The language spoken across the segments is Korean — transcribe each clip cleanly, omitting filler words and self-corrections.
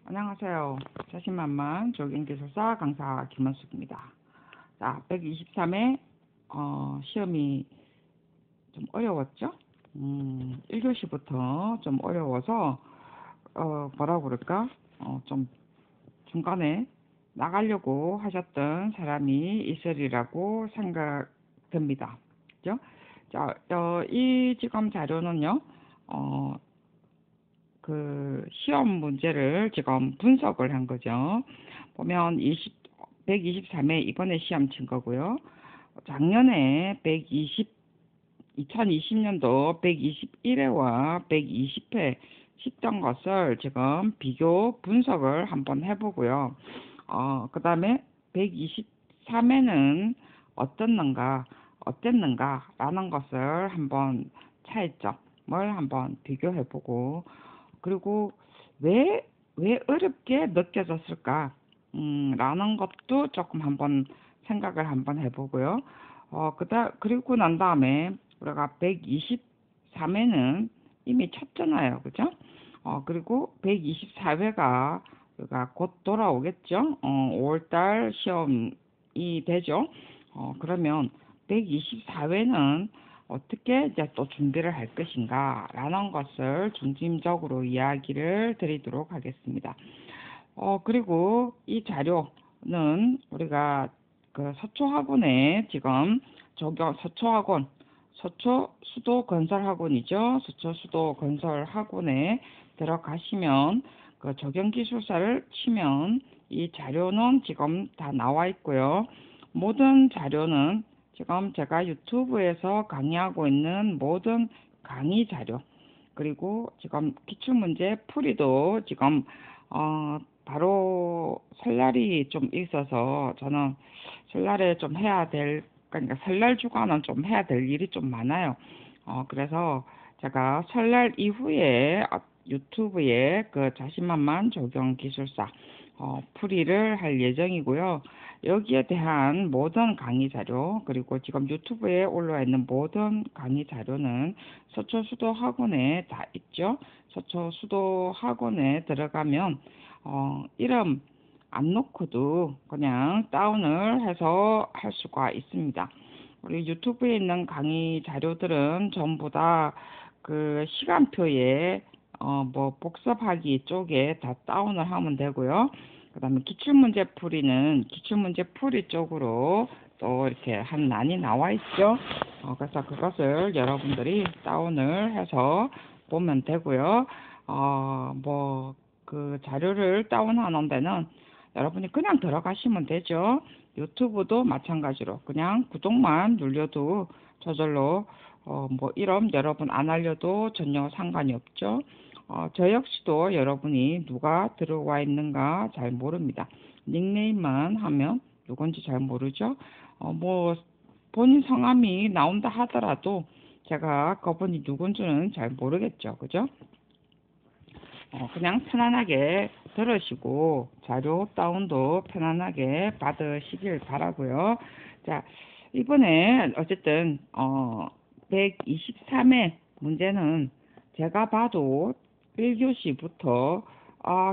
안녕하세요. 자신만만 조경기술사 강사 김원숙입니다. 자, 123회 시험이 좀 어려웠죠? 1교시부터 좀 어려워서 뭐라고 그럴까? 좀 중간에 나가려고 하셨던 사람이 있으리라고 생각됩니다. 그죠? 자, 이 지금 자료는요. 어, 그 시험 문제를 지금 분석을 한 거죠. 보면 123회 이번에 시험 친 거고요. 작년에 2020년도 121회와 120회 시던 것을 지금 비교 분석을 한번 해보고요. 그 다음에 123회는 어땠는가라는 것을 한번 차이점을 한번 비교해보고, 그리고 왜 어렵게 느껴졌을까? 라는 것도 조금 한번 생각을 한번 해보고요. 그리고 난 다음에 우리가 123회는 이미 쳤잖아요. 그죠? 그리고 124회가 우리가 곧 돌아오겠죠? 5월달 시험이 되죠? 그러면 124회는 어떻게 이제 또 준비를 할 것인가라는 것을 중심적으로 이야기를 드리도록 하겠습니다. 그리고 이 자료는 우리가 그 서초학원에 지금 서초 수도 건설학원이죠. 서초 수도 건설학원에 들어가시면 그 적용기술사를 치면 이 자료는 지금 다 나와 있고요. 모든 자료는 지금 제가 유튜브에서 강의하고 있는 모든 강의 자료, 그리고 지금 기출문제 풀이도 지금 바로 설날이 좀 있어서 저는 설날에 좀 해야 될, 그러니까 설날 주간은 좀 해야 될 일이 좀 많아요. 그래서 제가 설날 이후에 유튜브에 그 자신만만 적용 기술사 풀이를 할 예정이고요. 여기에 대한 모든 강의 자료, 그리고 지금 유튜브에 올라와 있는 모든 강의 자료는 서초수도 학원에 다 있죠. 서초수도 학원에 들어가면 이름 안 놓고도 그냥 다운을 해서 할 수가 있습니다. 우리 유튜브에 있는 강의 자료들은 전부 다 그 시간표에 뭐 복습하기 쪽에 다 다운을 하면 되고요. 그다음에 기출문제 풀이는 기출문제 풀이 쪽으로 또 이렇게 한 란이 나와 있죠. 그래서 그것을 여러분들이 다운을 해서 보면 되고요. 뭐 그 자료를 다운하는 데는 여러분이 그냥 들어가시면 되죠. 유튜브도 마찬가지로 그냥 구독만 눌려도 저절로 뭐 이름 여러분 안 알려도 전혀 상관이 없죠. 저 역시도 여러분이 누가 들어와 있는가 잘 모릅니다. 닉네임만 하면 누군지 잘 모르죠. 뭐 본인 성함이 나온다 하더라도 제가 그분이 누군지는 잘 모르겠죠. 그죠? 그냥 편안하게 들으시고 자료 다운도 편안하게 받으시길 바라고요. 자, 이번에 어쨌든 123회 문제는 제가 봐도 1교시부터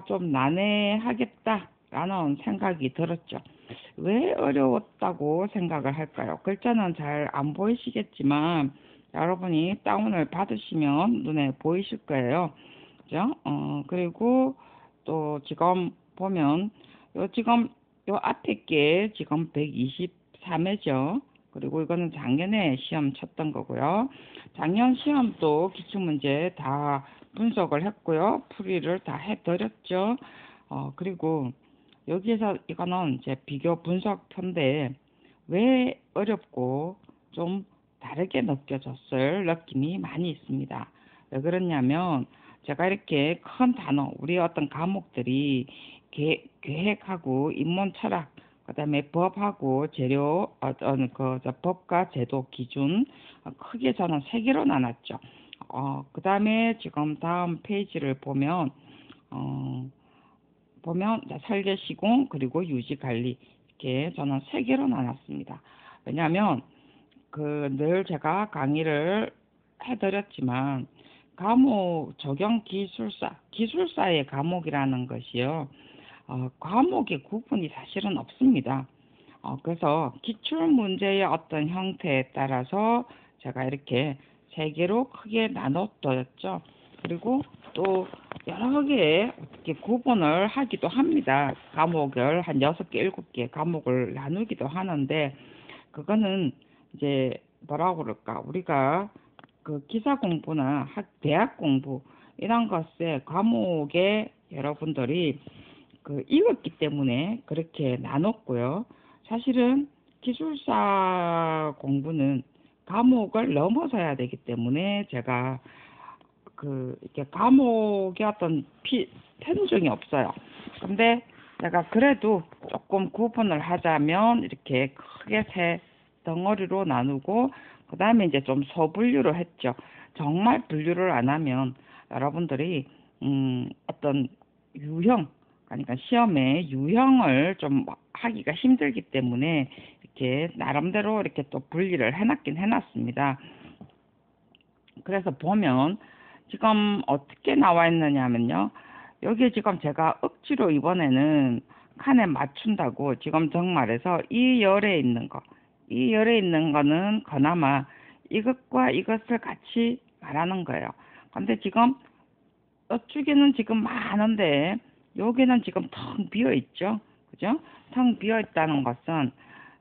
좀 난해하겠다라는 생각이 들었죠. 왜 어려웠다고 생각을 할까요? 글자는 잘 안 보이시겠지만 여러분이 다운을 받으시면 눈에 보이실 거예요. 그죠? 그리고 또 지금 보면 지금 요 앞에 게 지금 123회죠. 그리고 이거는 작년에 시험 쳤던 거고요. 작년 시험도 기출문제 다 분석을 했고요. 풀이를 다 해드렸죠. 그리고 여기에서 이거는 이제 비교 분석편인데 왜 어렵고 좀 다르게 느껴졌을 느낌이 많이 있습니다. 왜 그러냐면 제가 이렇게 큰 단어, 우리 어떤 과목들이 계획하고 인문 철학, 그다음에 법하고 재료, 법과 제도 기준 크게 저는 세 개로 나눴죠. 그다음에 지금 다음 페이지를 보면 어, 설계 시공 그리고 유지 관리 이렇게 저는 세 개로 나눴습니다. 왜냐하면 그 늘 제가 강의를 해드렸지만 과목 적용 기술사의 과목이라는 것이요. 과목의 구분이 사실은 없습니다. 그래서 기출 문제의 어떤 형태에 따라서 제가 이렇게 세 개로 크게 나눴었죠. 그리고 또 여러 개 어떻게 구분을 하기도 합니다. 과목을 한 6개, 7개 과목을 나누기도 하는데 그거는 이제 뭐라고 그럴까? 우리가 그 기사 공부나 대학 공부 이런 것에 과목에 여러분들이 그 읽었기 때문에 그렇게 나눴고요. 사실은 기술사 공부는 과목을 넘어서야 되기 때문에 제가 그 이렇게 과목의 어떤 편중이 없어요. 근데 제가 그래도 조금 구분을 하자면 이렇게 크게 세 덩어리로 나누고 그다음에 이제 좀 소분류를 했죠. 정말 분류를 안 하면 여러분들이 어떤 유형 그러니까 시험에 유형을 좀 하기가 힘들기 때문에 이렇게 나름대로 이렇게 또 분리를 해놨긴 해놨습니다. 그래서 보면 지금 어떻게 나와 있느냐면요. 여기에 지금 제가 억지로 이번에는 칸에 맞춘다고 지금 정말에서 이 열에 있는 거는 그나마 이것과 이것을 같이 말하는 거예요. 근데 지금 이쪽에는 지금 많은데 여기는 지금 텅 비어 있죠. 그죠? 텅 비어 있다는 것은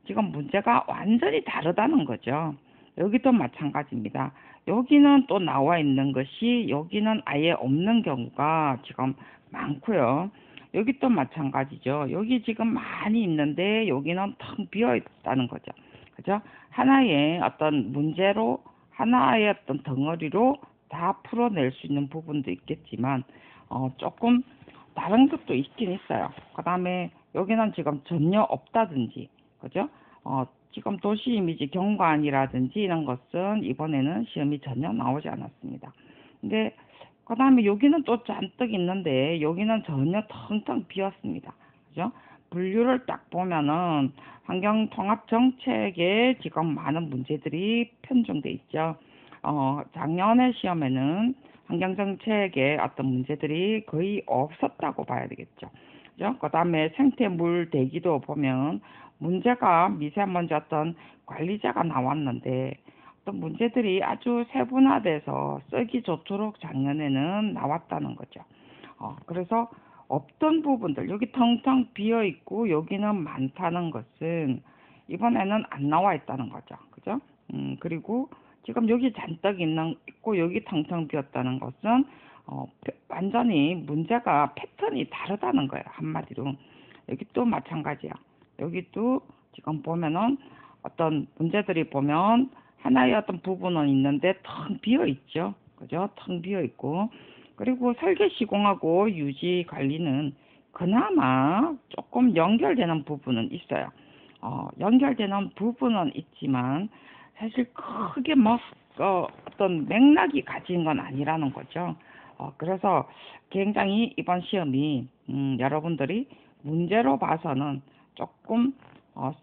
지금 문제가 완전히 다르다는 거죠. 여기도 마찬가지입니다. 여기는 또 나와 있는 것이 여기는 아예 없는 경우가 지금 많고요. 여기 또 마찬가지죠. 여기 지금 많이 있는데 여기는 텅 비어 있다는 거죠. 그죠? 하나의 어떤 문제로 하나의 어떤 덩어리로 다 풀어낼 수 있는 부분도 있겠지만 조금 다른 것도 있긴 있어요. 그 다음에 여기는 지금 전혀 없다든지 그죠? 지금 도시 이미지 경관이라든지 이런 것은 이번에는 시험이 전혀 나오지 않았습니다. 근데 그 다음에 여기는 또 잔뜩 있는데 여기는 전혀 텅텅 비었습니다. 그죠? 분류를 딱 보면은 환경통합정책에 지금 많은 문제들이 편중돼 있죠. 작년에 시험에는 환경정책에 어떤 문제들이 거의 없었다고 봐야 되겠죠. 그죠? 그 다음에 생태물 대기도 보면 문제가 미세먼지 어떤 관리자가 나왔는데 어떤 문제들이 아주 세분화돼서 쓰기 좋도록 작년에는 나왔다는 거죠. 그래서 없던 부분들 여기 텅텅 비어 있고 여기는 많다는 것은 이번에는 안 나와 있다는 거죠. 그죠? 그리고 지금 여기 잔뜩 있고 여기 텅텅 비었다는 것은 완전히 문제가 패턴이 다르다는 거예요. 한마디로. 여기 또 마찬가지야. 여기도 지금 보면은 어떤 문제들이 보면 하나의 어떤 부분은 있는데 텅 비어 있죠. 그죠? 텅 비어 있고. 그리고 설계 시공하고 유지 관리는 그나마 조금 연결되는 부분은 있어요. 연결되는 부분은 있지만 사실 크게 막 어떤 맥락이 가진 건 아니라는 거죠. 그래서 굉장히 이번 시험이 여러분들이 문제로 봐서는 조금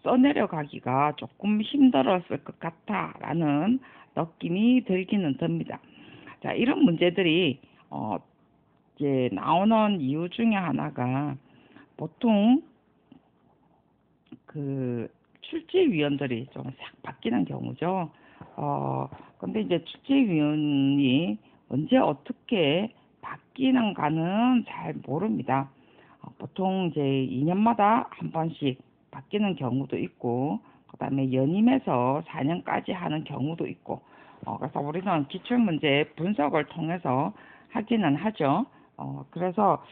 써내려가기가 조금 힘들었을 것 같다라는 느낌이 들기는 듭니다. 자, 이런 문제들이 이제 나오는 이유 중에 하나가 보통 그 출제위원들이 좀 싹 바뀌는 경우죠. 근데 이제 출제위원이 언제 어떻게 바뀌는가는 잘 모릅니다. 보통 이제 2년마다 한 번씩 바뀌는 경우도 있고, 그 다음에 연임해서 4년까지 하는 경우도 있고, 그래서 우리는 기출문제 분석을 통해서 하기는 하죠. 그래서,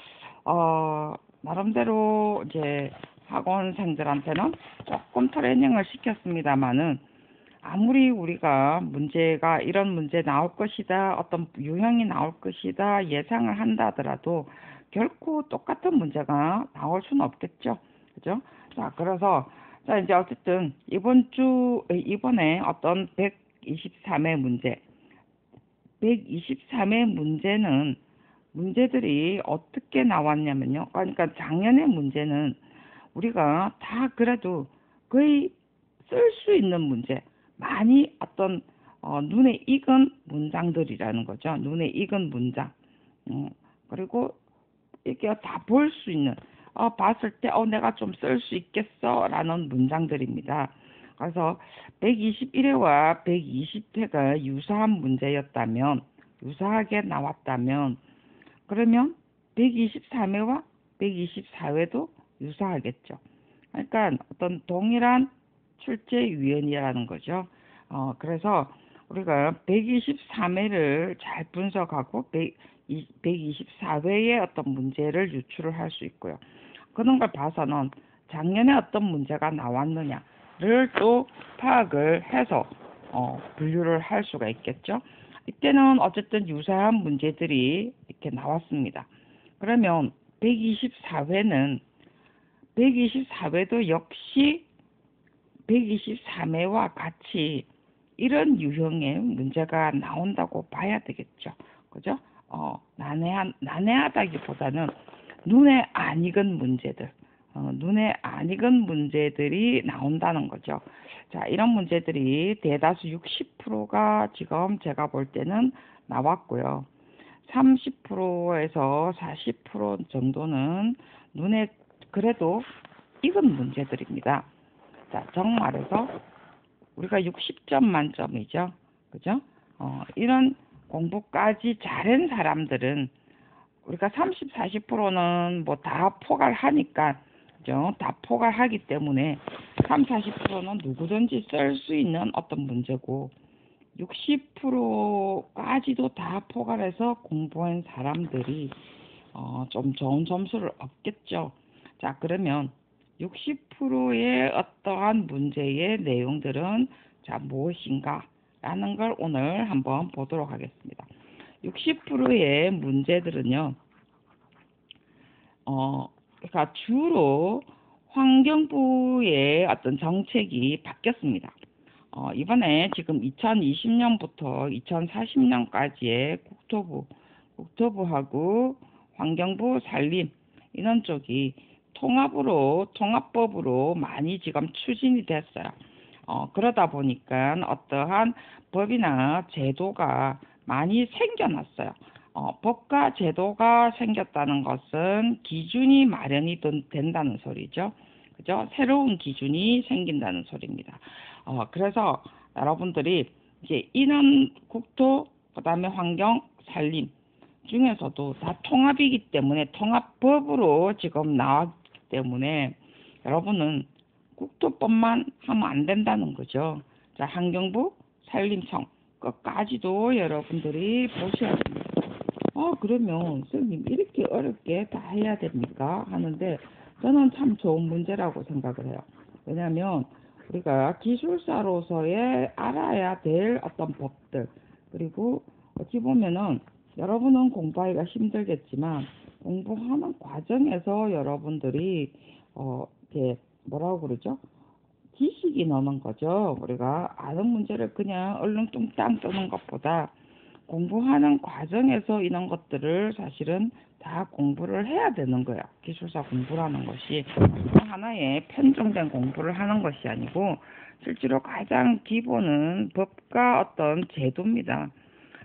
나름대로 이제 학원생들한테는 조금 트레이닝을 시켰습니다만은, 아무리 우리가 문제가 이런 문제 나올 것이다, 어떤 유형이 나올 것이다 예상을 한다 하더라도 결코 똑같은 문제가 나올 수는 없겠죠. 그죠? 자, 그래서 자, 이제 어쨌든 이번에 어떤 123회 문제, 123회 문제는 문제들이 어떻게 나왔냐면요. 그러니까 작년의 문제는 우리가 다 그래도 거의 쓸 수 있는 문제, 많이 어떤 눈에 익은 문장들이라는 거죠. 눈에 익은 문장. 그리고 이게 다 볼 수 있는, 봤을 때, 내가 좀 쓸 수 있겠어 라는 문장들입니다. 그래서 121회와 120회가 유사한 문제였다면, 유사하게 나왔다면, 그러면 123회와 124회도 유사하겠죠. 그러니까 어떤 동일한 출제 유형이라는 거죠. 그래서 우리가 123회를 잘 분석하고 124회의 어떤 문제를 유출을 할 수 있고요. 그런 걸 봐서는 작년에 어떤 문제가 나왔느냐를 또 파악을 해서 분류를 할 수가 있겠죠. 이때는 어쨌든 유사한 문제들이 이렇게 나왔습니다. 그러면 124회도 역시 123회와 같이 이런 유형의 문제가 나온다고 봐야 되겠죠. 그죠? 난해하다기보다는 눈에 안 익은 문제들, 눈에 안 익은 문제들이 나온다는 거죠. 자, 이런 문제들이 대다수 60%가 지금 제가 볼 때는 나왔고요. 30%에서 40% 정도는 눈에 그래도 익은 문제들입니다. 자, 정말해서 우리가 60점 만점이죠. 그죠? 이런 공부까지 잘한 사람들은 우리가 30, 40%는 뭐 다 포괄하니까, 그죠? 다 포괄하기 때문에 3, 40%는 누구든지 쓸 수 있는 어떤 문제고, 60%까지도 다 포괄해서 공부한 사람들이 좀 좋은 점수를 얻겠죠. 자, 그러면 60%의 어떠한 문제의 내용들은 자 무엇인가 라는 걸 오늘 한번 보도록 하겠습니다. 60%의 문제들은요, 그러니까 주로 환경부의 어떤 정책이 바뀌었습니다. 이번에 지금 2020년부터 2040년까지의 국토부하고 환경부, 산림 이런 쪽이 통합법으로 많이 지금 추진이 됐어요. 그러다 보니까 어떠한 법이나 제도가 많이 생겨났어요. 법과 제도가 생겼다는 것은 기준이 마련이 된다는 소리죠. 그죠? 새로운 기준이 생긴다는 소리입니다. 그래서 여러분들이 이제 인원, 국토, 그다음에 환경, 산림 중에서도 다 통합이기 때문에 통합법으로 지금 나왔기 때문에 여러분은 국토법만 하면 안 된다는 거죠. 자, 환경부, 산림청 끝까지도 여러분들이 보셔야 됩니다. 그러면 선생님 이렇게 어렵게 다 해야 됩니까? 하는데 저는 참 좋은 문제라고 생각을 해요. 왜냐하면 우리가 기술사로서의 알아야 될 어떤 법들, 그리고 어찌 보면은 여러분은 공부하기가 힘들겠지만 공부하는 과정에서 여러분들이 이렇게 뭐라고 그러죠? 지식이 나는 거죠. 우리가 아는 문제를 그냥 얼렁뚱땅 뜨는 것보다 공부하는 과정에서 이런 것들을 사실은 다 공부를 해야 되는 거야. 기술사 공부라는 것이 하나의 편중된 공부를 하는 것이 아니고 실제로 가장 기본은 법과 어떤 제도입니다.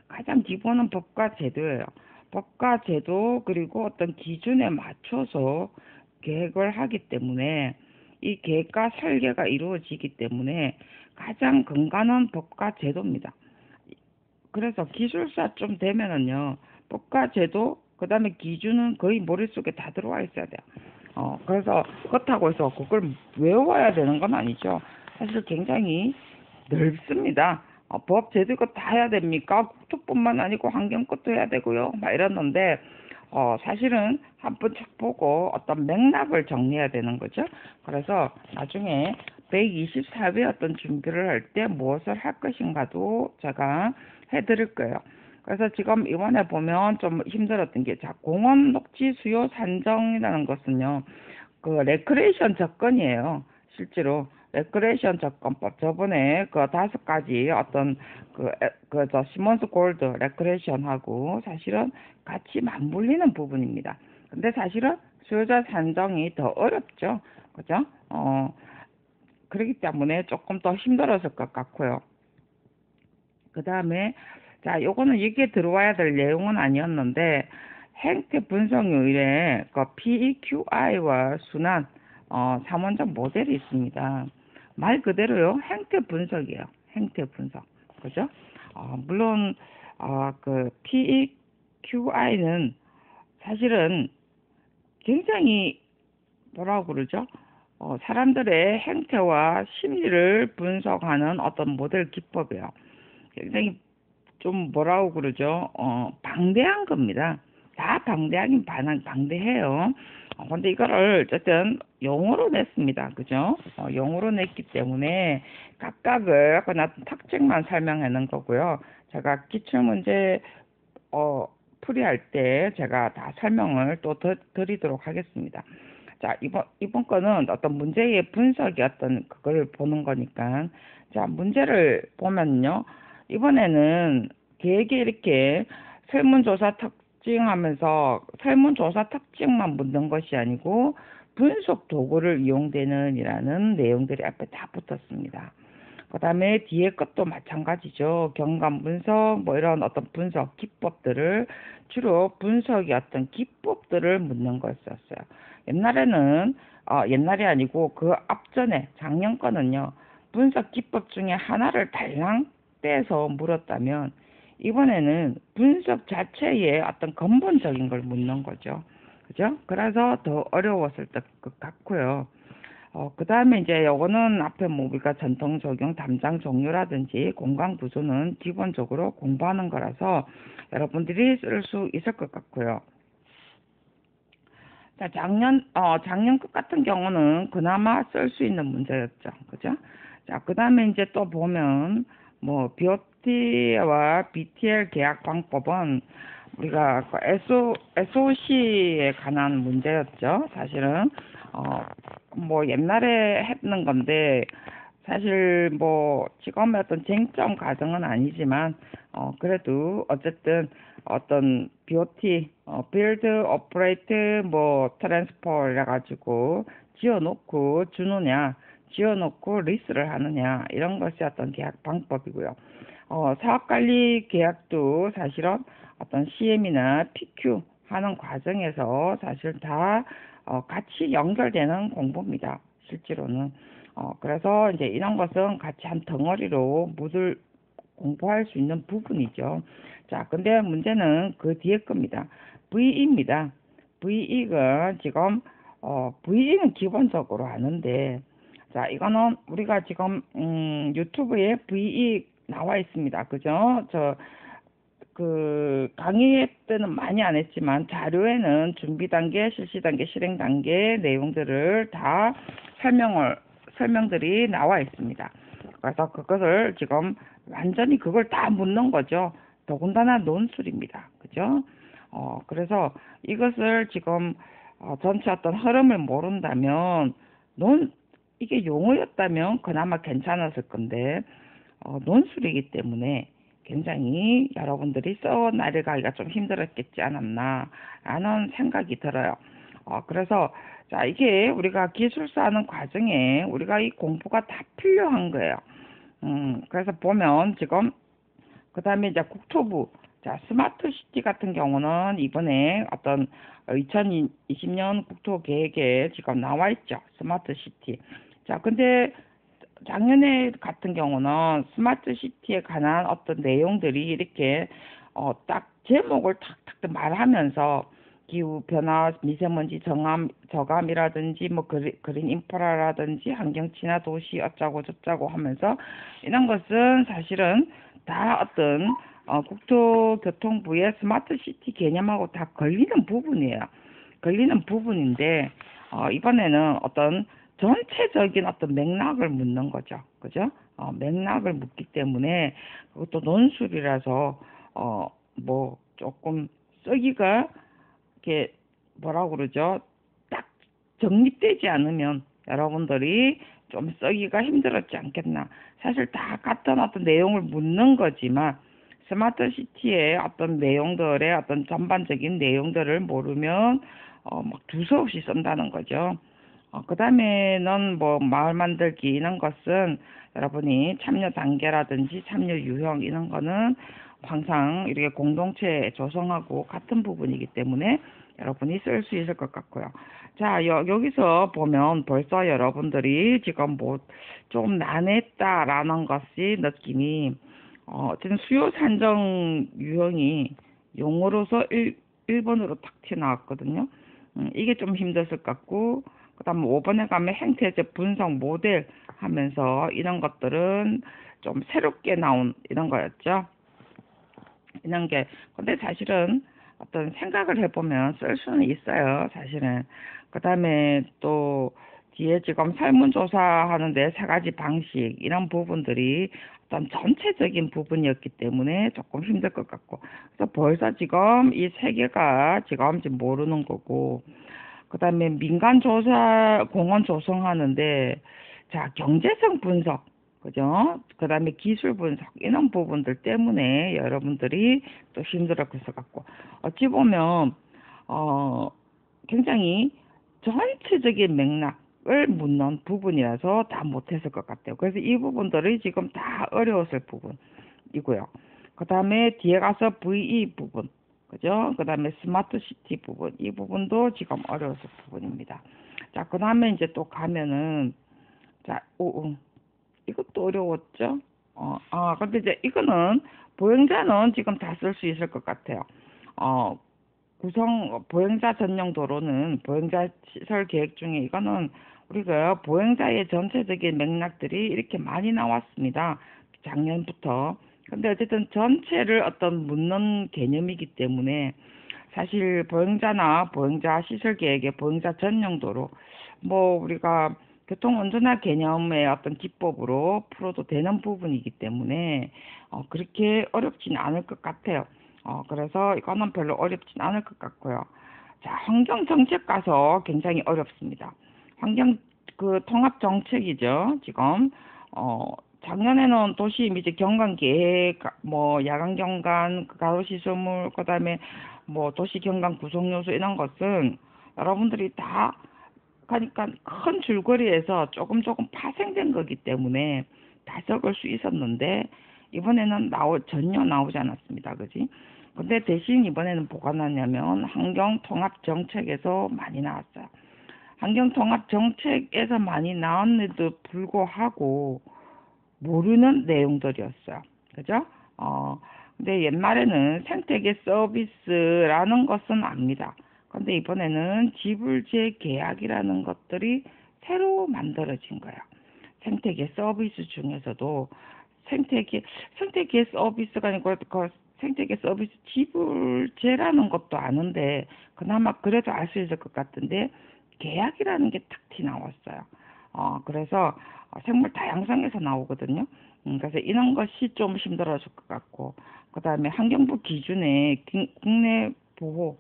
가장 기본은 법과 제도예요. 법과 제도 그리고 어떤 기준에 맞춰서 계획을 하기 때문에 이 계획과 설계가 이루어지기 때문에 가장 근간은 법과 제도입니다. 그래서 기술사 좀 되면은요, 법과 제도, 그 다음에 기준은 거의 머릿속에 다 들어와 있어야 돼요. 그래서 그렇다고 해서 그걸 외워야 되는 건 아니죠. 사실 굉장히 넓습니다. 법, 제도 이거 다 해야 됩니까? 국토뿐만 아니고 환경 것도 해야 되고요. 막 이러는데, 사실은 한번 쫙 보고 어떤 맥락을 정리해야 되는 거죠. 그래서 나중에 124회 어떤 준비를 할 때 무엇을 할 것인가도 제가 해드릴 거예요. 그래서 지금 이번에 보면 좀 힘들었던 게, 자, 공원 녹지 수요 산정이라는 것은요, 그 레크레이션 접근이에요. 실제로 레크레이션 접근법 저번에 그 5가지 어떤 저 시몬스 골드 레크레이션하고 사실은 같이 맞물리는 부분입니다. 근데 사실은 수요자 산정이 더 어렵죠. 그죠? 그렇기 때문에 조금 더 힘들었을 것 같고요. 그 다음에, 자, 요거는 이게 들어와야 될 내용은 아니었는데, 행태 분석 요일에 그 PEQI와 순환, 3원적 모델이 있습니다. 말 그대로요, 행태 분석이에요. 행태 분석. 그죠? 물론, 그 PEQI는 사실은 굉장히 뭐라고 그러죠? 사람들의 행태와 심리를 분석하는 어떤 모델 기법이에요. 굉장히 좀 뭐라고 그러죠? 방대한 겁니다. 다 방대하긴 방대해요. 근데 이거를 어쨌든 영어로 냈습니다. 그죠? 영어로 냈기 때문에 각각을 그 특징만 설명해 놓은 거고요. 제가 기출문제 풀이할 때 제가 다 설명을 또 드리도록 하겠습니다. 자, 이번 거는 어떤 문제의 분석이 어떤 그걸 보는 거니까. 자, 문제를 보면요. 이번에는 계획에 이렇게 설문조사 특징하면서 설문조사 특징만 묻는 것이 아니고 분석 도구를 이용되는 이라는 내용들이 앞에 다 붙었습니다. 그 다음에 뒤에 것도 마찬가지죠. 경감 분석, 뭐 이런 어떤 분석 기법들을 주로 분석의 어떤 기법들을 묻는 거였었어요. 옛날에는, 옛날이 아니고 그 앞전에 작년 거는요. 분석 기법 중에 하나를 달랑 떼서 물었다면 이번에는 분석 자체의 어떤 근본적인 걸 묻는 거죠. 그죠? 그래서 더 어려웠을 것 같고요. 그 다음에 이제 요거는 앞에 뭐 우리가 전통 적용, 담장 종류라든지 공간 구조는 기본적으로 공부하는 거라서 여러분들이 쓸 수 있을 것 같고요. 자, 작년 것 같은 경우는 그나마 쓸 수 있는 문제였죠. 그죠? 자, 그 다음에 이제 또 보면, 뭐, BOT와 BTL 계약 방법은 우리가 그 SOC에 관한 문제였죠. 사실은, 뭐, 옛날에 했는 건데, 사실 뭐 지금의 어떤 쟁점 과정은 아니지만 그래도 어쨌든 어떤 BOT, Build, Operate, 뭐 Transfer 이래 가지고 지어놓고 주느냐, 지어놓고 리스를 하느냐 이런 것이 어떤 계약 방법이고요. 사업관리 계약도 사실은 어떤 CM이나 PQ 하는 과정에서 사실 다 같이 연결되는 공부입니다. 실제로는. 그래서 이제 이런 것은 같이 한 덩어리로 모두 공부할 수 있는 부분이죠. 자, 근데 문제는 그 뒤에 겁니다. VE입니다. VE가 지금, VE는 기본적으로 아는데, 자, 이거는 우리가 지금, 유튜브에 VE 나와 있습니다. 그죠? 강의 때는 많이 안 했지만 자료에는 준비 단계, 실시 단계, 실행 단계 내용들을 다 설명들이 나와 있습니다. 그래서 그것을 지금 완전히 그걸 다 묻는 거죠. 더군다나 논술입니다. 그죠? 그래서 이것을 지금 전체 어떤 흐름을 모른다면 이게 용어였다면 그나마 괜찮았을 건데 논술이기 때문에 굉장히 여러분들이 써 나가기가 좀 힘들었겠지 않았나 라는 생각이 들어요. 그래서 자, 이게 우리가 기술사 하는 과정에 우리가 이 공부가 다 필요한 거예요. 그래서 보면 지금 그 다음에 이제 국토부, 자, 스마트 시티 같은 경우는 이번에 어떤 2020년 국토 계획에 지금 나와 있죠. 스마트 시티. 자, 근데 작년에 같은 경우는 스마트 시티에 관한 어떤 내용들이 이렇게 딱 제목을 탁탁 말하면서 기후 변화, 미세먼지 저감이라든지 뭐 그린 인프라라든지 환경 친화 도시 어쩌고 저쩌고 하면서 이런 것은 사실은 다 어떤 국토교통부의 스마트 시티 개념하고 다 걸리는 부분이에요. 걸리는 부분인데 이번에는 어떤 전체적인 어떤 맥락을 묻는 거죠. 그죠? 맥락을 묻기 때문에 그것도 논술이라서 뭐 조금 쓰기가 이렇게 뭐라고 그러죠? 딱 정립되지 않으면 여러분들이 좀 쓰기가 힘들었지 않겠나. 사실 다 같은 어떤 내용을 묻는 거지만 스마트 시티의 어떤 내용들의 어떤 전반적인 내용들을 모르면 막 두서없이 쓴다는 거죠. 그다음에는 뭐 마을 만들기 이런 것은 여러분이 참여 단계라든지 참여 유형 이런 거는 항상 이렇게 공동체 조성하고 같은 부분이기 때문에 여러분이 쓸 수 있을 것 같고요. 자, 여기서 보면 벌써 여러분들이 지금 뭐 좀 난했다라는 것이 느낌이 지금 수요 산정 유형이 용어로서 1번으로 탁 튀어나왔거든요. 이게 좀 힘들을 것 같고, 그 다음에 5번에 가면 행태제 분석 모델 하면서 이런 것들은 좀 새롭게 나온 이런 거였죠. 이런 게, 근데 사실은 어떤 생각을 해보면 쓸 수는 있어요, 사실은. 그 다음에 또 뒤에 지금 설문조사 하는데 세 가지 방식, 이런 부분들이 어떤 전체적인 부분이었기 때문에 조금 힘들 것 같고. 그래서 벌써 지금 이 세 개가 지금 모르는 거고, 그 다음에 민간 조사 공원 조성하는데, 자, 경제성 분석, 그죠? 그 다음에 기술 분석, 이런 부분들 때문에 여러분들이 또 힘들었을 것 같고, 어찌 보면, 어, 굉장히 전체적인 맥락을 묻는 부분이라서 다 못했을 것 같아요. 그래서 이 부분들이 지금 다 어려웠을 부분이고요. 그 다음에 뒤에 가서 VE 부분, 그죠? 그 다음에 스마트 시티 부분, 이 부분도 지금 어려웠을 부분입니다. 자, 그 다음에 이제 또 가면은, 자, 이것도 어려웠죠? 근데 이제 이거는 보행자는 지금 다 쓸 수 있을 것 같아요. 어, 보행자 전용 도로는 보행자 시설 계획 중에 이거는 우리가 보행자의 전체적인 맥락들이 이렇게 많이 나왔습니다. 작년부터. 근데 어쨌든 전체를 어떤 묻는 개념이기 때문에 사실 보행자나 보행자 시설 계획의 보행자 전용 도로 뭐 우리가 교통안전화 개념의 어떤 기법으로 풀어도 되는 부분이기 때문에 그렇게 어렵진 않을 것 같아요. 그래서 이거는 별로 어렵진 않을 것 같고요. 자, 환경 정책 가서 굉장히 어렵습니다. 환경 그 통합 정책이죠. 지금 작년에는 도시 이제 경관 계획, 뭐 야간 경관, 가로 시설물, 그다음에 뭐 도시 경관 구성 요소 이런 것은 여러분들이 다 가니까 큰 줄거리에서 조금 조금 파생된 거기 때문에 다 적을 수 있었는데 이번에는 전혀 나오지 않았습니다. 그지? 근데 대신 이번에는 뭐가 나왔냐면 환경통합정책에서 많이 나왔어요. 환경통합정책에서 많이 나왔는데도 불구하고 모르는 내용들이었어요. 그죠? 근데 옛말에는 생태계 서비스라는 것은 압니다. 근데 이번에는 지불 재계약이라는 것들이 새로 만들어진 거예요. 생태계 서비스 중에서도 생태계 서비스가 아니고 그 생태계 서비스 지불제라는 것도 아는데 그나마 그래도 알 수 있을 것 같은데 계약이라는 게 탁 티 나왔어요. 그래서 생물 다양성에서 나오거든요. 그래서 이런 것이 좀 힘들어질 것 같고 그다음에 환경부 기준의 국내 보호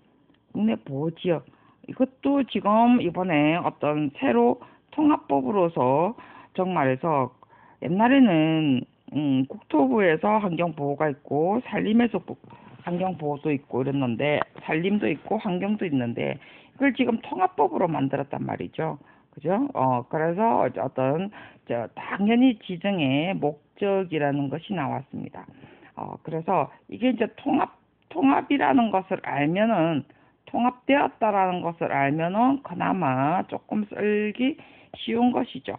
지역 이것도 지금 이번에 어떤 새로 통합법으로서 정말해서 옛날에는 국토부에서 환경 보호가 있고 산림에서 환경 보호도 있고 이랬는데 산림도 있고 환경도 있는데 이걸 지금 통합법으로 만들었단 말이죠. 그죠? 그래서 어떤 당연히 지정의 목적이라는 것이 나왔습니다. 그래서 이게 이제 통합이라는 것을 알면은 통합되었다라는 것을 알면은 그나마 조금 쓸기 쉬운 것이죠.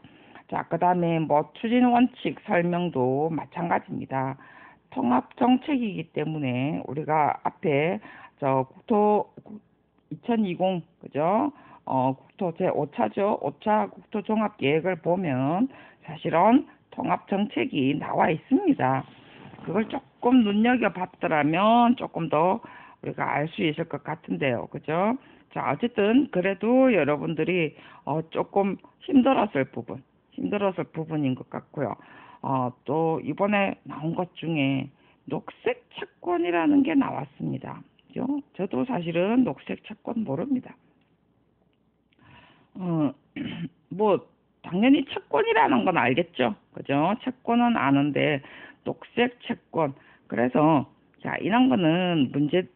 자, 그 다음에 뭐 추진 원칙 설명도 마찬가지입니다. 통합 정책이기 때문에 우리가 앞에 국토 2020 그죠? 국토 제 5차죠. 5차 국토 종합 계획을 보면 사실은 통합 정책이 나와 있습니다. 그걸 조금 눈여겨 봤더라면 조금 더 우리가 알 수 있을 것 같은데요. 그죠? 자, 어쨌든 그래도 여러분들이 조금 힘들었을 부분인 것 같고요. 또 이번에 나온 것 중에 녹색 채권이라는 게 나왔습니다. 그죠? 저도 사실은 녹색 채권 모릅니다. 어, 뭐 당연히 채권이라는 건 알겠죠. 그죠? 채권은 아는데 녹색 채권. 그래서 자, 이런 거는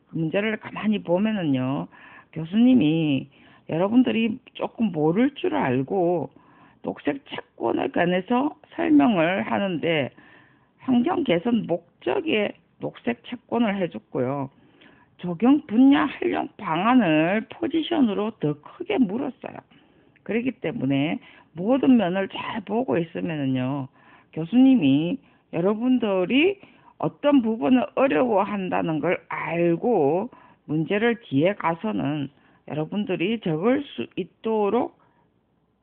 문제를 가만히 보면은요. 교수님이 여러분들이 조금 모를 줄 알고 녹색 채권에 관해서 설명을 하는데 환경 개선 목적의 녹색 채권을 해줬고요. 적용 분야 활용 방안을 포지션으로 더 크게 물었어요. 그렇기 때문에 모든 면을 잘 보고 있으면은요, 교수님이 여러분들이 어떤 부분을 어려워한다는 걸 알고 문제를 뒤에 가서는 여러분들이 적을 수 있도록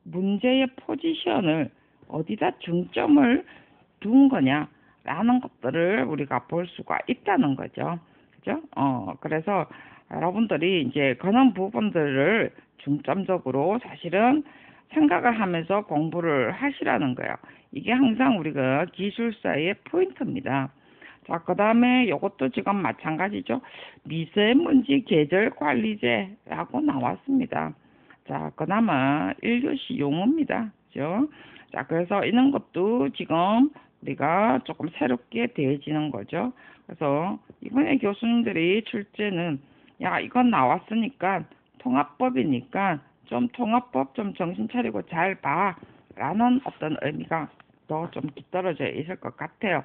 문제의 포지션을 어디다 중점을 둔 거냐라는 것들을 우리가 볼 수가 있다는 거죠. 그죠? 그래서 여러분들이 이제 그런 부분들을 중점적으로 사실은 생각을 하면서 공부를 하시라는 거예요. 이게 항상 우리가 기술사의 포인트입니다. 자, 그 다음에 이것도 지금 마찬가지죠. 미세먼지 계절 관리제라고 나왔습니다. 자, 그나마 1교시 용어입니다. 그죠? 자, 그래서 이런 것도 지금 우리가 조금 새롭게 되어지는 거죠. 그래서 이번에 교수님들이 출제는 야, 이건 나왔으니까 통합법이니까 좀 통합법 좀 정신 차리고 잘 봐. 라는 어떤 의미가 더 좀 깃들어져 있을 것 같아요.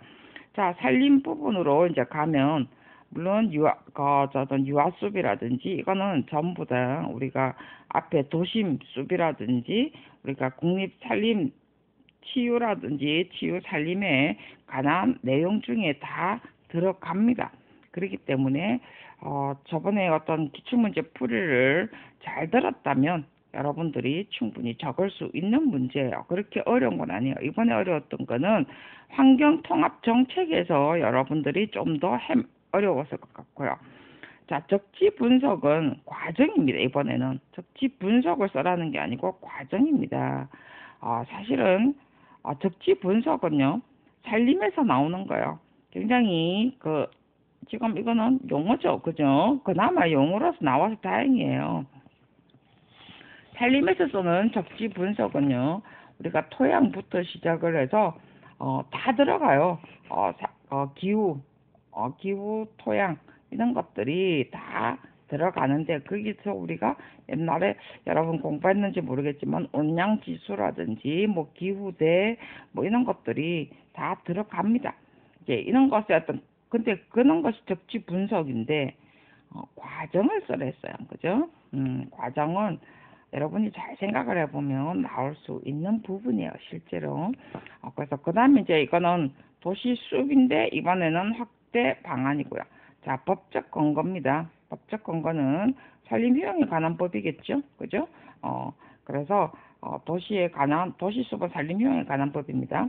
자, 산림 부분으로 이제 가면 물론 유아숲이라든지 이거는 전부 다 우리가 앞에 도심숲이라든지 우리가 국립산림 치유라든지 치유 살림에 관한 내용 중에 다 들어갑니다. 그렇기 때문에 저번에 어떤 기출문제 풀이를 잘 들었다면 여러분들이 충분히 적을 수 있는 문제예요. 그렇게 어려운 건 아니에요. 이번에 어려웠던 거는 환경통합정책에서 여러분들이 좀 더 어려웠을 것 같고요. 자, 적지 분석은 과정입니다. 이번에는 적지 분석을 써라는 게 아니고 과정입니다. 사실은 적지 분석은요, 살림에서 나오는 거예요. 굉장히 지금 이거는 용어죠, 그죠? 그나마 용어로서 나와서 다행이에요. 살림에서 쓰는 적지 분석은요, 우리가 토양부터 시작을 해서 다 들어가요. 기후, 토양 이런 것들이 다 들어가는데 거기서 우리가 옛날에 여러분 공부했는지 모르겠지만 온양 지수라든지 뭐 기후대 뭐 이런 것들이 다 들어갑니다. 이제 이런 것에 근데 그런 것이 적지 분석인데 과정을 써랬어요. 그죠? 과정은 여러분이 잘 생각을 해보면 나올 수 있는 부분이에요, 실제로. 그래서 그 다음에 이제 이거는 도시 숲인데 이번에는 확대 방안이고요. 자, 법적 근거입니다. 법적 근거는 산림휴양에 관한 법이겠죠, 그죠? 그래서 도시숲은 산림휴양에 관한 법입니다.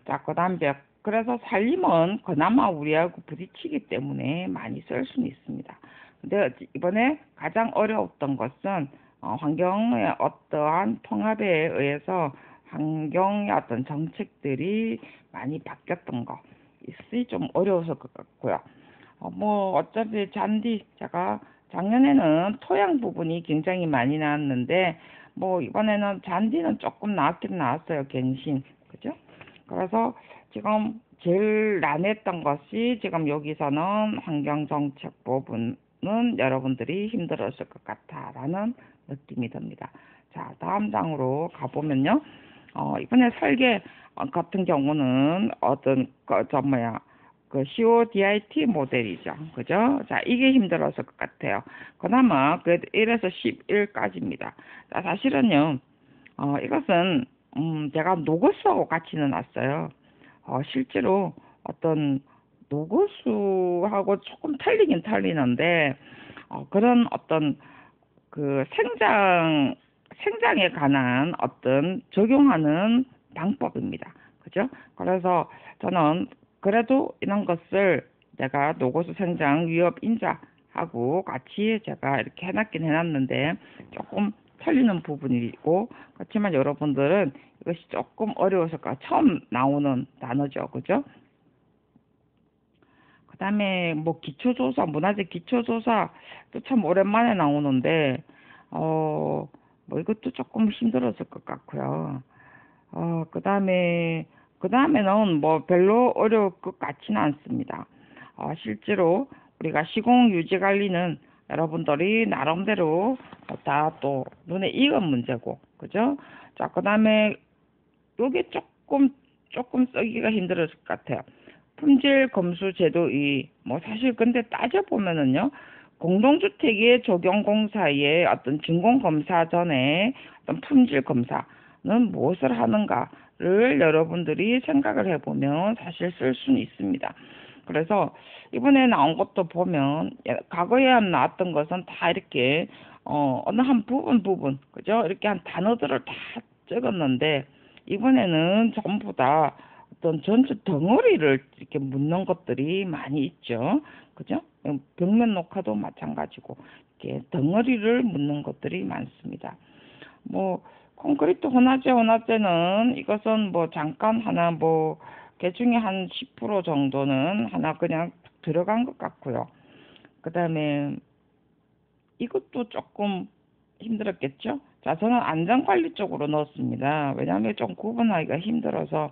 자, 그 다음 그래서 산림은 그나마 우리하고 부딪히기 때문에 많이 쓸 수는 있습니다. 근데 이번에 가장 어려웠던 것은 환경의 어떠한 통합에 의해서 환경의 어떤 정책들이 많이 바뀌었던 거. 있으니 좀 어려웠을 것 같고요. 뭐 어차피 제가 작년에는 토양 부분이 굉장히 많이 나왔는데 뭐 이번에는 잔디는 조금 나왔긴 나왔어요. 갱신. 그죠? 그래서 지금 제일 난했던 것이 지금 여기서는 환경정책 부분은 여러분들이 힘들었을 것 같다라는 느낌이 듭니다. 자, 다음 장으로 가보면요. 이번에 설계 같은 경우는 그 CODIT 모델이죠. 그죠? 자, 이게 힘들었을 것 같아요. 그나마 그래도 1에서 11까지입니다. 자, 사실은요, 이것은, 제가 노거수하고 같이 넣어놨어요. 실제로 어떤 노거수하고 조금 틀리긴 틀리는데, 그런 어떤 그 생장에 관한 어떤 적용하는 방법입니다. 그죠? 그래서 저는 그래도 이런 것을 내가 노고수 생장 위협 인자하고 같이 제가 이렇게 해놨긴 해놨는데 조금 틀리는 부분이고 그렇지만 여러분들은 이것이 조금 어려워서 처음 나오는 단어죠. 그죠? 그 다음에 뭐 기초조사, 문화재 기초조사 또 참 오랜만에 나오는데 뭐 이것도 조금 힘들었을 것 같고요. 그 다음에는 뭐 별로 어려울 것 같지는 않습니다. 실제로 우리가 시공 유지 관리는 여러분들이 나름대로 다 또 눈에 익은 문제고, 그죠? 자, 그 다음에 요게 조금 쓰기가 힘들었을 것 같아요. 품질 검수 제도의 뭐 사실 근데 따져 보면은요, 공동주택의 적용공사의 어떤 준공 검사 전에 어떤 품질 검사는 무엇을 하는가를 여러분들이 생각을 해보면 사실 쓸 수는 있습니다. 그래서 이번에 나온 것도 보면 과거에 나왔던 것은 다 이렇게 어느 한 부분 그죠? 이렇게 한 단어들을 다 적었는데 이번에는 전부 다 어떤 전체 덩어리를 이렇게 묻는 것들이 많이 있죠. 그죠? 벽면 녹화도 마찬가지고 이렇게 덩어리를 묻는 것들이 많습니다. 뭐 콘크리트 혼합재는 이것은 뭐 잠깐 하나 뭐 개중에 한 10% 정도는 하나 그냥 들어간 것 같고요. 그다음에 이것도 조금 힘들었겠죠? 자, 저는 안전관리 쪽으로 넣었습니다. 왜냐하면 좀 구분하기가 힘들어서.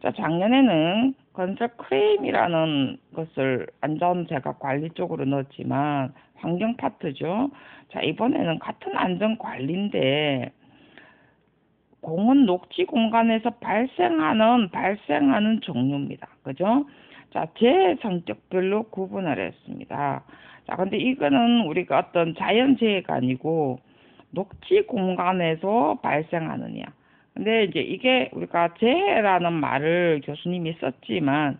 자, 작년에는 건설 크레임이라는 것을 안전 제가 관리 쪽으로 넣었지만 환경 파트죠. 자, 이번에는 같은 안전 관리인데 공은 녹지 공간에서 발생하는 종류입니다. 그죠? 자, 재 성격별로 구분을 했습니다. 자, 근데 이거는 우리가 어떤 자연재해가 아니고 녹지 공간에서 발생하느냐. 근데 이제 이게 우리가 재해라는 말을 교수님이 썼지만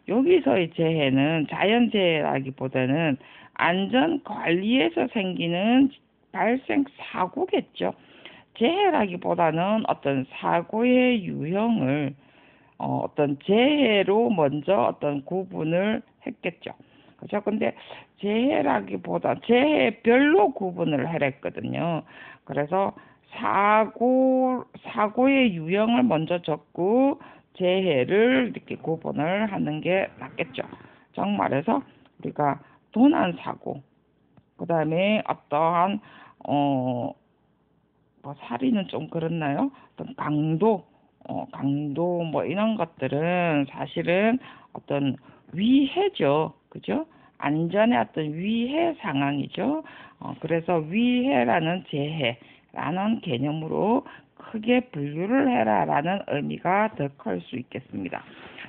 여기서의 재해는 자연재해라기보다는 안전관리에서 생기는 발생 사고겠죠. 재해라기보다는 어떤 사고의 유형을 어떤 재해로 먼저 어떤 구분을 했겠죠. 그죠? 근데 재해별로 구분을 하랬거든요. 그래서 사고의 유형을 먼저 적고 재해를 이렇게 구분을 하는 게 낫겠죠. 정말해서 우리가 도난 사고, 그 다음에 어떠한 뭐 살인은 좀 그렇나요? 어떤 강도 뭐 이런 것들은 사실은 어떤 위해죠, 그죠? 안전의 어떤 위해 상황이죠. 그래서 위해라는 재해라는 개념으로 크게 분류를 해라라는 의미가 더 클 수 있겠습니다.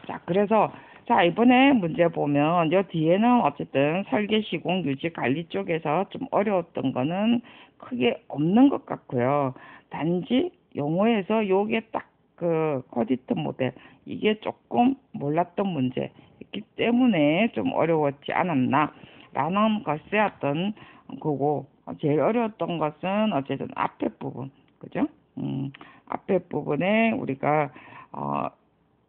자, 그래서 자, 이번에 문제 보면 요 뒤에는 어쨌든 설계 시공 유지 관리 쪽에서 좀 어려웠던 거는 크게 없는 것 같고요. 단지 용어에서 요게 딱 그 코디트 모델 이게 조금 몰랐던 문제이기 때문에 좀 어려웠지 않았나라는 것의 어떤 거고 제일 어려웠던 것은 어쨌든 앞에 부분 그죠? 앞에 부분에 우리가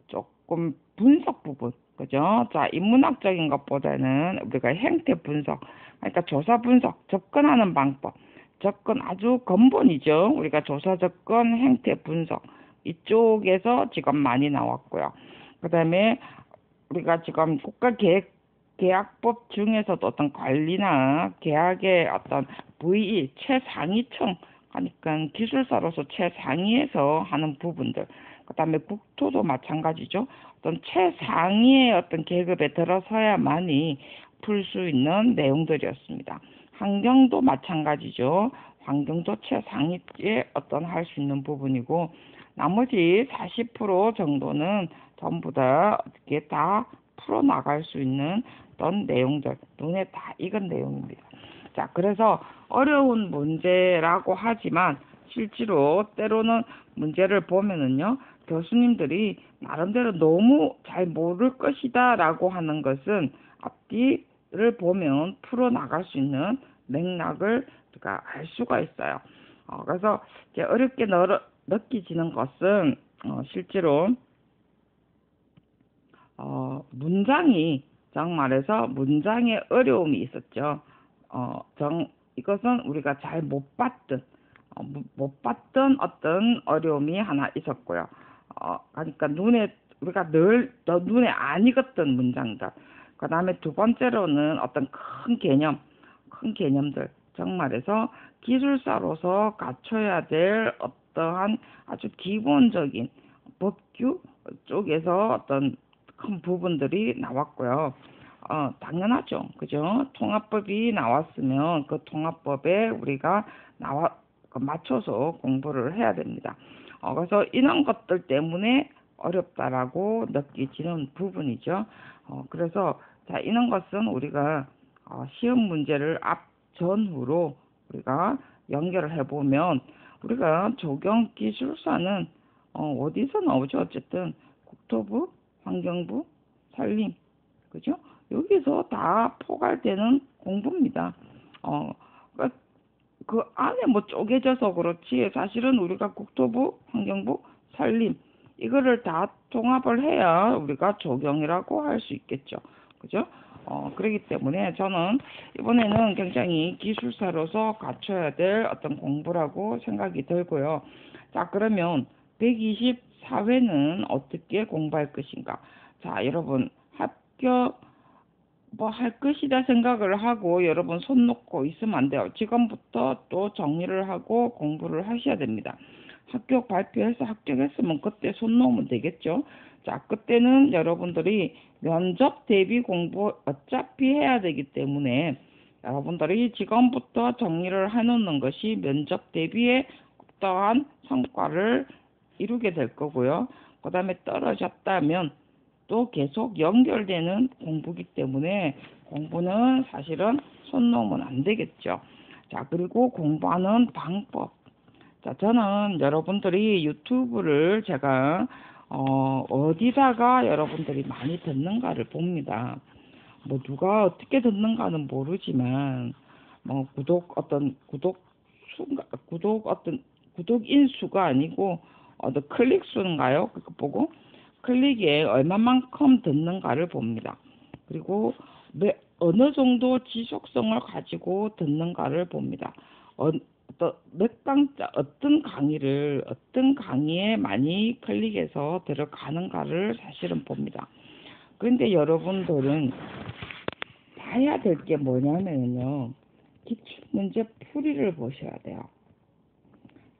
조금 분석 부분 그죠? 자, 인문학적인 것보다는 우리가 행태 분석, 그러니까 조사 분석, 접근하는 방법, 접근 아주 근본이죠. 우리가 조사 접근, 행태 분석 이쪽에서 지금 많이 나왔고요. 그다음에 우리가 지금 계약법 중에서도 어떤 관리나 계약의 어떤 VE 최상위층 그러니까 기술사로서 최상위에서 하는 부분들 그다음에 국토도 마찬가지죠. 어떤 최상위의 어떤 계급에 들어서야만이 풀 수 있는 내용들이었습니다. 환경도 마찬가지죠. 환경도 최상위에 어떤 할 수 있는 부분이고 나머지 40% 정도는 전부 다 어떻게 다 풀어나갈 수 있는 어떤 내용들, 눈에 다 익은 내용입니다. 자, 그래서 어려운 문제라고 하지만 실제로 때로는 문제를 보면은요, 교수님들이 나름대로 너무 잘 모를 것이다 라고 하는 것은 앞뒤를 보면 풀어나갈 수 있는 맥락을 우리가 알 수가 있어요. 그래서 이제 어렵게 느껴지는 것은 실제로 문장이 정말해서 문장에 어려움이 있었죠. 이것은 우리가 잘 못 봤던 어떤 어려움이 하나 있었고요. 그러니까 우리가 눈에 안 익었던 문장들. 그 다음에 두 번째로는 어떤 큰 개념들. 정말해서 기술사로서 갖춰야 될 어떠한 아주 기본적인 법규 쪽에서 어떤 큰 부분들이 나왔고요. 당연하죠. 그죠? 통합법이 나왔으면 그 통합법에 우리가 맞춰서 공부를 해야 됩니다. 그래서 이런 것들 때문에 어렵다라고 느끼지는 부분이죠. 그래서 자, 이런 것은 우리가 시험 문제를 전후로 우리가 연결을 해보면 우리가 적용 기술사는 어디서 나오죠? 어쨌든 국토부, 환경부, 산림, 그죠? 여기서 다 포괄되는 공부입니다. 그러니까 그 안에 뭐 쪼개져서 그렇지 사실은 우리가 국토부, 환경부, 산림 이거를 다 통합을 해야 우리가 적용이라고 할 수 있겠죠. 그죠? 그렇기 때문에 저는 이번에는 굉장히 기술사로서 갖춰야 될 어떤 공부라고 생각이 들고요. 자, 그러면 124회는 어떻게 공부할 것인가? 자, 여러분 합격 뭐 할 것이다 생각을 하고 여러분 손 놓고 있으면 안 돼요. 지금부터 또 정리를 하고 공부를 하셔야 됩니다. 합격 발표해서 합격했으면 그때 손 놓으면 되겠죠. 자, 그때는 여러분들이 면접 대비 공부 어차피 해야 되기 때문에 여러분들이 지금부터 정리를 해놓는 것이 면접 대비에 어떠한 성과를 이루게 될 거고요. 그 다음에 떨어졌다면 또 계속 연결되는 공부기 때문에 공부는 사실은 손 놓으면 안 되겠죠. 자, 그리고 공부하는 방법. 자, 저는 여러분들이 유튜브를 제가 어디다가 여러분들이 많이 듣는가를 봅니다. 뭐 누가 어떻게 듣는가는 모르지만 뭐 구독인 수가 아니고 어떤 클릭 수인가요? 그거 보고 클릭에 얼마만큼 듣는가를 봅니다. 그리고 어느 정도 지속성을 가지고 듣는가를 봅니다. 어떤 강의에 많이 클릭해서 들어가는가를 사실은 봅니다. 그런데 여러분들은 봐야 될 게 뭐냐면요. 기출문제 풀이를 보셔야 돼요.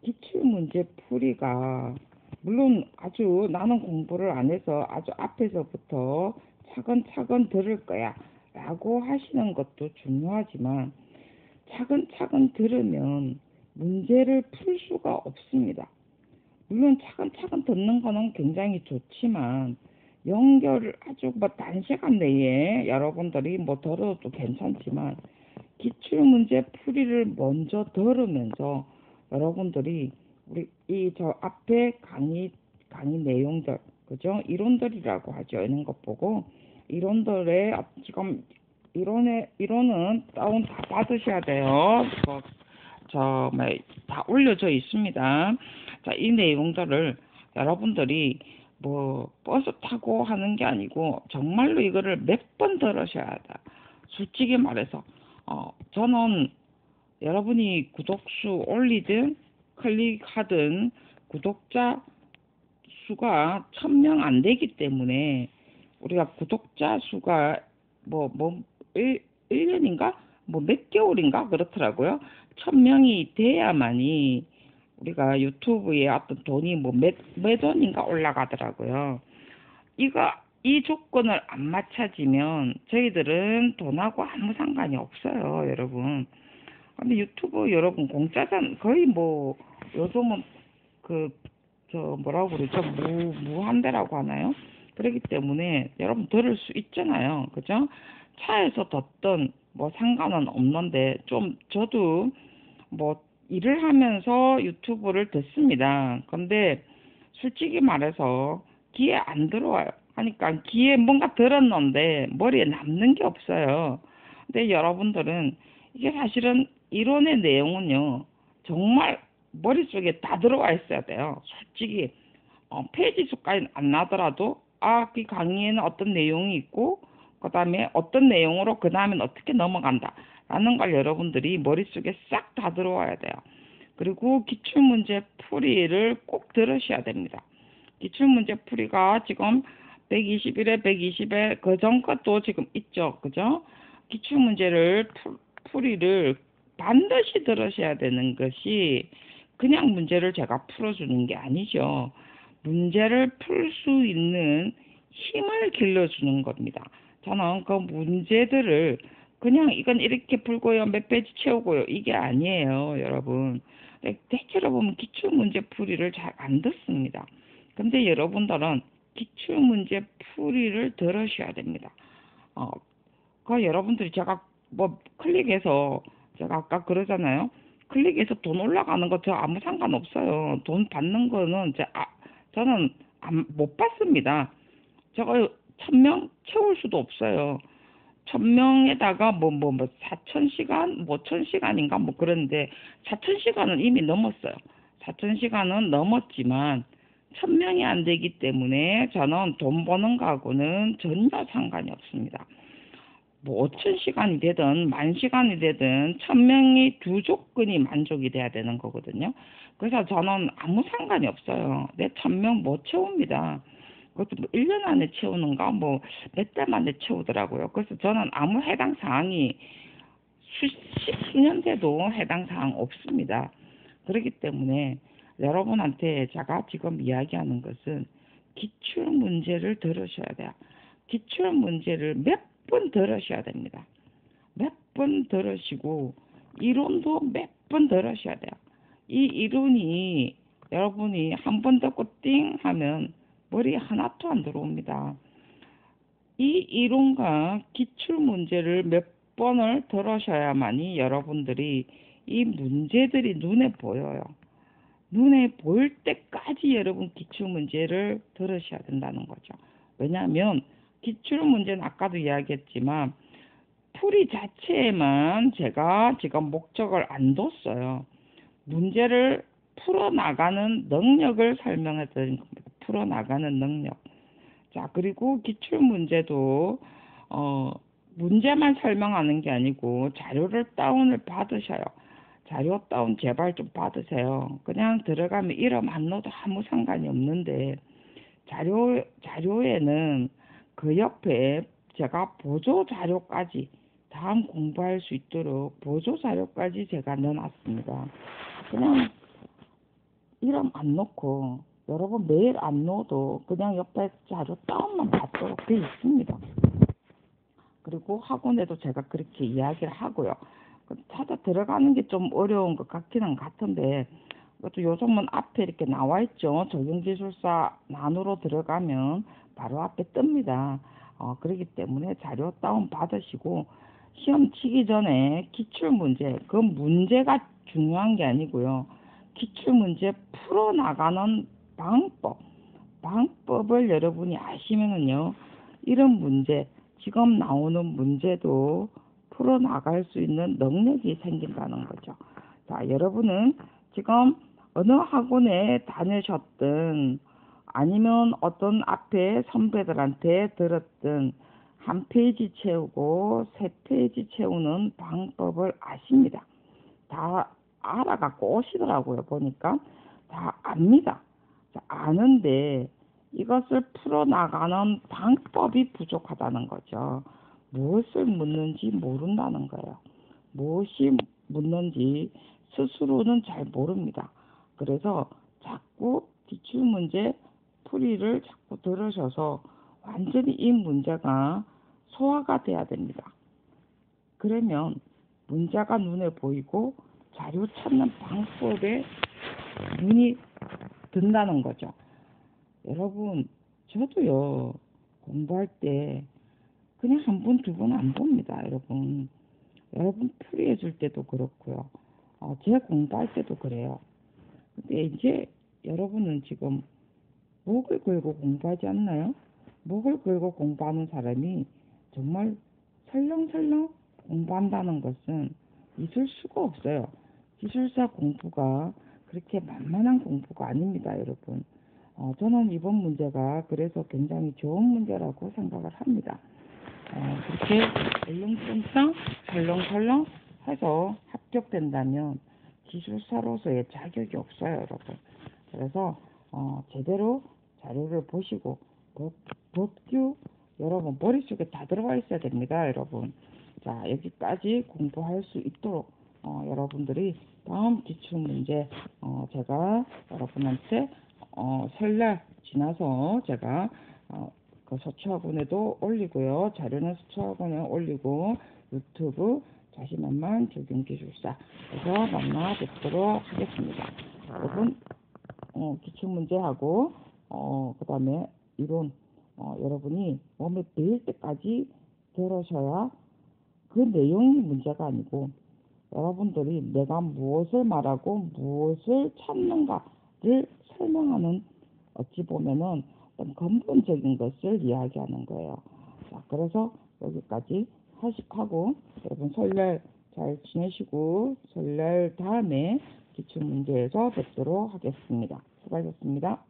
기출문제 풀이가 물론 아주 나는 공부를 안 해서 아주 앞에서부터 차근차근 들을 거야 라고 하시는 것도 중요하지만 차근차근 들으면 문제를 풀 수가 없습니다. 물론 차근차근 듣는 거는 굉장히 좋지만 연결을 아주 뭐 단시간 내에 여러분들이 뭐 들어도 괜찮지만 기출문제 풀이를 먼저 들으면서 여러분들이 우리 저 앞에 강의 내용들 그죠? 이론들이라고 하죠. 이런 것 보고 이론들의 지금 이론은 다운 다 받으셔야 돼요. 다 올려져 있습니다. 자, 이 내용들을 여러분들이 뭐 버스 타고 하는 게 아니고 정말로 이거를 몇 번 들으셔야 한다. 솔직히 말해서 저는 여러분이 구독수 올리든 클릭하든 구독자 수가 1000명 안 되기 때문에 우리가 구독자 수가 1년인가 몇 개월인가 그렇더라고요. 1000명이 돼야만이 우리가 유튜브에 어떤 돈이 몇 원인가 올라가더라고요. 이 조건을 안 맞춰지면 저희들은 돈하고 아무 상관이 없어요, 여러분. 근데 유튜브 여러분 공짜잖아. 거의 요즘은 뭐라고 그러죠? 무한대라고 하나요? 그렇기 때문에 여러분 들을 수 있잖아요. 그죠? 차에서 듣던 상관은 없는데 저도 일을 하면서 유튜브를 듣습니다. 근데 솔직히 말해서 귀에 안 들어와요. 그러니까 귀에 뭔가 들었는데 머리에 남는 게 없어요. 근데 여러분들은 이게 사실은 이론의 내용은요. 정말 머릿속에 다 들어와 있어야 돼요. 솔직히 페이지 수까지는 안 나더라도 그 강의에는 어떤 내용이 있고 그 다음에 어떤 내용으로 그 다음엔 어떻게 넘어간다 라는 걸 여러분들이 머릿속에 싹 다 들어와야 돼요. 그리고 기출문제 풀이를 꼭 들으셔야 됩니다. 기출문제 풀이가 지금 121회, 120회 그전 것도 지금 있죠. 그죠? 기출문제를 풀이를 반드시 들으셔야 되는 것이 그냥 문제를 제가 풀어주는 게 아니죠. 문제를 풀 수 있는 힘을 길러주는 겁니다. 저는 그 문제들을 그냥 이건 이렇게 풀고요, 몇 페이지 채우고요, 이게 아니에요, 여러분. 대체로 보면 기출문제 풀이를 잘 안 듣습니다. 근데 여러분들은 기출문제 풀이를 들으셔야 됩니다. 어, 그 여러분들이 제가 뭐 클릭해서 제가 아까 그러잖아요. 클릭해서 돈 올라가는 거 저 아무 상관없어요. 돈 받는 거는 저는 못 받습니다. 저거 1,000명 채울 수도 없어요. 1,000명에다가 4,000시간, 5,000시간인가 뭐 그런데 4,000시간은 이미 넘었어요. 4,000시간은 넘었지만 1,000명이 안 되기 때문에 저는 돈 버는 거하고는 전혀 상관이 없습니다. 뭐 5,000시간이 되든 10,000시간이 되든 1,000명이 두 조건이 만족이 돼야 되는 거거든요. 그래서 저는 아무 상관이 없어요. 내 1,000명 못 채웁니다. 그것도 뭐 1년 안에 채우는가 뭐 몇 달 만에 채우더라고요. 그래서 저는 아무 해당 사항이 수년 돼도 해당 사항 없습니다. 그렇기 때문에 여러분한테 제가 지금 이야기하는 것은 기출 문제를 들으셔야 돼요. 기출 문제를 몇 번 들으셔야 됩니다. 몇 번 들으시고 이론도 몇 번 들으셔야 돼요. 이 이론이 여러분이 한 번 듣고 띵 하면 머리에 하나도 안 들어옵니다. 이 이론과 기출 문제를 몇 번을 들으셔야만이 여러분들이 이 문제들이 눈에 보여요. 눈에 보일 때까지 여러분 기출 문제를 들으셔야 된다는 거죠. 왜냐하면 기출 문제는 아까도 이야기했지만 풀이 자체에만 제가 지금 목적을 안 뒀어요. 문제를 풀어나가는 능력을 설명해 드린 겁니다. 풀어나가는 능력. 자, 그리고 기출 문제도 문제만 설명하는 게 아니고 자료를 다운을 받으셔요. 자료 다운 제발 좀 받으세요. 그냥 들어가면 이름 안 넣어도 아무 상관이 없는데 자료에는 그 옆에 제가 보조 자료까지 다음 공부할 수 있도록 보조 자료까지 제가 넣어놨습니다. 그냥 이름 안 넣고 여러분 메일 안 넣어도 그냥 옆에 자료 다운만 받도록 되어 있습니다. 그리고 학원에도 제가 그렇게 이야기를 하고요. 찾아 들어가는 게 좀 어려운 것 같기는 같은데 그것도 요즘은 앞에 이렇게 나와 있죠. 적용기술사 난으로 들어가면 바로 앞에 뜹니다. 그렇기 때문에 자료 다운 받으시고 시험 치기 전에 기출문제, 그 문제가 중요한 게 아니고요. 기출문제 풀어나가는 방법을 여러분이 아시면은요. 이런 문제, 지금 나오는 문제도 풀어나갈 수 있는 능력이 생긴다는 거죠. 자, 여러분은 지금 어느 학원에 다니셨든 아니면 어떤 앞에 선배들한테 들었든 한 페이지 채우고 세 페이지 채우는 방법을 아십니다. 다 알아갖고 오시더라고요. 보니까 다 압니다. 자, 아는데 이것을 풀어나가는 방법이 부족하다는 거죠. 무엇을 묻는지 모른다는 거예요. 무엇이 묻는지 스스로는 잘 모릅니다. 그래서 자꾸 기출문제 풀이를 자꾸 들으셔서 완전히 이 문제가 소화가 돼야 됩니다. 그러면 문제가 눈에 보이고 자료 찾는 방법에 눈이 든다는 거죠. 여러분, 저도요, 공부할 때 그냥 한 번, 두 번 안 봅니다, 여러분. 여러분 풀이해 줄 때도 그렇고요. 제 공부할 때도 그래요. 근데 이제 여러분은 지금 목을 걸고 공부하지 않나요? 목을 걸고 공부하는 사람이 정말 설렁설렁 공부한다는 것은 있을 수가 없어요. 기술사 공부가 그렇게 만만한 공부가 아닙니다, 여러분. 저는 이번 문제가 그래서 굉장히 좋은 문제라고 생각을 합니다. 그렇게 얼렁뚱땅 설렁설렁 해서 합격된다면 기술사로서의 자격이 없어요, 여러분. 그래서 제대로 자료를 보시고 법규 여러분 머릿속에 다 들어가 있어야 됩니다, 여러분. 자, 여기까지 공부할 수 있도록 여러분들이 다음 기출문제 제가 여러분한테 설날 지나서 제가 그 서초학원에도 올리고요. 자료는 서초학원에 올리고 유튜브 자신만만 적용기술사에서 만나 뵙도록 하겠습니다. 여러분 기출문제하고 그 다음에 이론 여러분이 몸에 배일 때까지 들으셔야 그 내용이 문제가 아니고 여러분들이 내가 무엇을 말하고 무엇을 찾는가를 설명하는 어찌 보면은 어떤 근본적인 것을 이야기하는 거예요. 자, 그래서 여기까지 하고 여러분 설날 잘 지내시고 설날 다음에 기출문제에서 뵙도록 하겠습니다. 수고하셨습니다.